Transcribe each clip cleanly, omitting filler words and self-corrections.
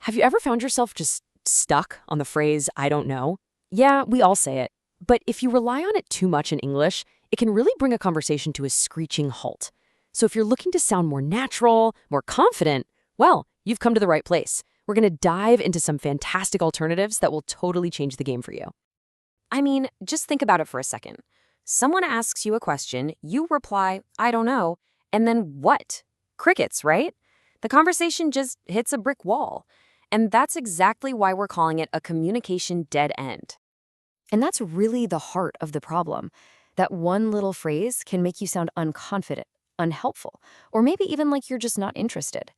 Have you ever found yourself just stuck on the phrase, I don't know? Yeah, we all say it. But if you rely on it too much in English, it can really bring a conversation to a screeching halt. So if you're looking to sound more natural, more confident, well, you've come to the right place. We're going to dive into some fantastic alternatives that will totally change the game for you. I mean, just think about it for a second. Someone asks you a question, you reply, I don't know, and then what? Crickets, right? The conversation just hits a brick wall. And that's exactly why we're calling it a communication dead end. And that's really the heart of the problem. That one little phrase can make you sound unconfident, unhelpful, or maybe even like you're just not interested.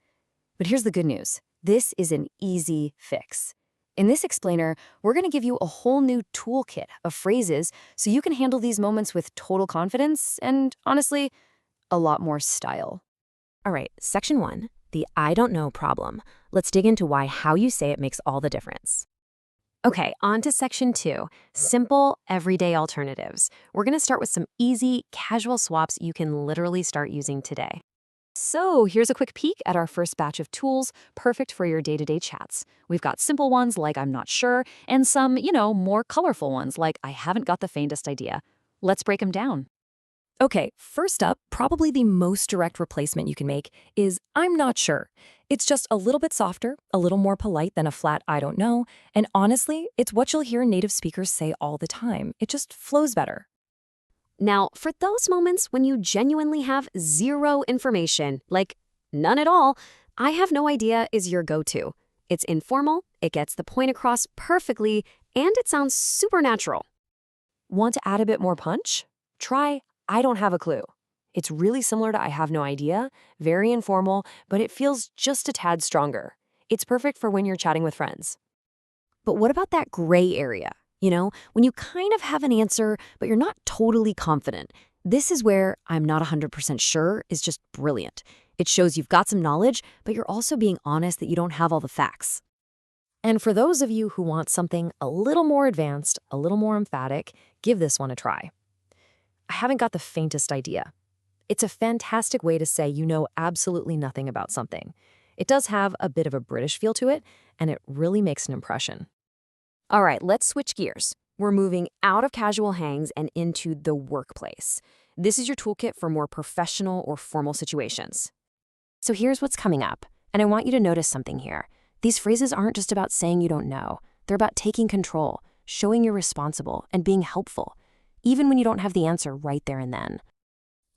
But here's the good news. This is an easy fix. In this explainer, we're going to give you a whole new toolkit of phrases so you can handle these moments with total confidence and, honestly, a lot more style. All right, section 1, the I don't know problem. Let's dig into why how you say it makes all the difference. Okay, on to section 2, simple, everyday alternatives. We're going to start with some easy, casual swaps you can literally start using today. So here's a quick peek at our first batch of tools, perfect for your day-to-day chats. We've got simple ones like I'm not sure, and some, more colorful ones like I haven't got the faintest idea. Let's break them down. Okay, first up, probably the most direct replacement you can make is I'm not sure. It's just a little bit softer, a little more polite than a flat I don't know, and honestly, it's what you'll hear native speakers say all the time. It just flows better. Now, for those moments when you genuinely have zero information, like none at all, I have no idea is your go-to. It's informal, it gets the point across perfectly, and it sounds super natural. Want to add a bit more punch? Try I don't have a clue. It's really similar to I have no idea, very informal, but it feels just a tad stronger. It's perfect for when you're chatting with friends. But what about that gray area? When you kind of have an answer, but you're not totally confident. This is where I'm not 100% sure is just brilliant. It shows you've got some knowledge, but you're also being honest that you don't have all the facts. And for those of you who want something a little more advanced, a little more emphatic, give this one a try. I haven't got the faintest idea. It's a fantastic way to say you know absolutely nothing about something. It does have a bit of a British feel to it, and it really makes an impression. All right, let's switch gears. We're moving out of casual hangs and into the workplace. This is your toolkit for more professional or formal situations. So here's what's coming up, and I want you to notice something here. These phrases aren't just about saying you don't know. They're about taking control, showing you're responsible, and being helpful, even when you don't have the answer right there and then.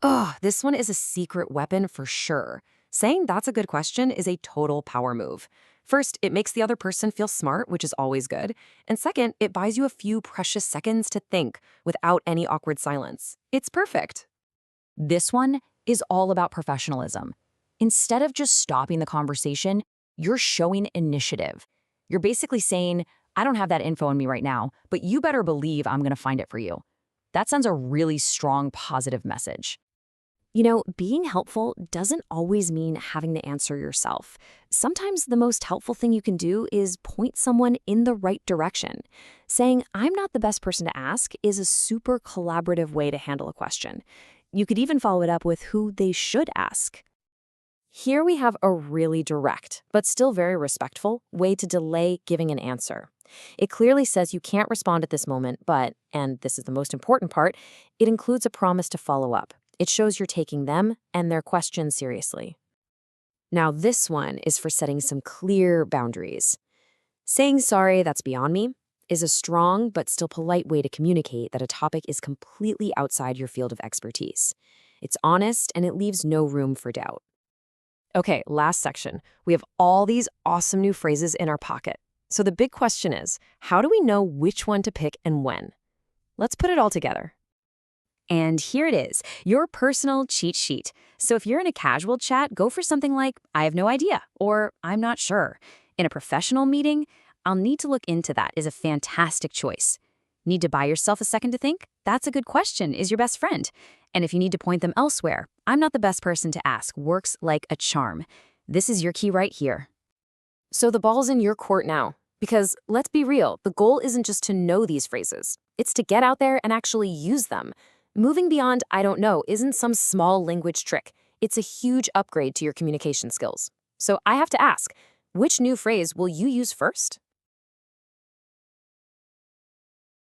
Oh, this one is a secret weapon for sure. Saying that's a good question is a total power move. First, it makes the other person feel smart, which is always good. And second, it buys you a few precious seconds to think without any awkward silence. It's perfect. This one is all about professionalism. Instead of just stopping the conversation, you're showing initiative. You're basically saying, I don't have that info on me right now, but you better believe I'm going to find it for you. That sends a really strong, positive message. Being helpful doesn't always mean having the answer yourself. Sometimes the most helpful thing you can do is point someone in the right direction. Saying, I'm not the best person to ask is a super collaborative way to handle a question. You could even follow it up with who they should ask. Here we have a really direct, but still very respectful, way to delay giving an answer. It clearly says you can't respond at this moment, but, and this is the most important part, it includes a promise to follow up. It shows you're taking them and their questions seriously. Now, this one is for setting some clear boundaries. Saying sorry, that's beyond me, is a strong but still polite way to communicate that a topic is completely outside your field of expertise. It's honest and it leaves no room for doubt. Okay, last section. We have all these awesome new phrases in our pocket. So the big question is, how do we know which one to pick and when? Let's put it all together. And here it is, your personal cheat sheet. So if you're in a casual chat, go for something like, I have no idea, or I'm not sure. In a professional meeting, I'll need to look into that is a fantastic choice. Need to buy yourself a second to think? That's a good question, is your best friend. And if you need to point them elsewhere, I'm not the best person to ask works like a charm. This is your key right here. So the ball's in your court now. Because let's be real, the goal isn't just to know these phrases. It's to get out there and actually use them. Moving beyond I don't know isn't some small language trick. It's a huge upgrade to your communication skills. So I have to ask, Which new phrase will you use first?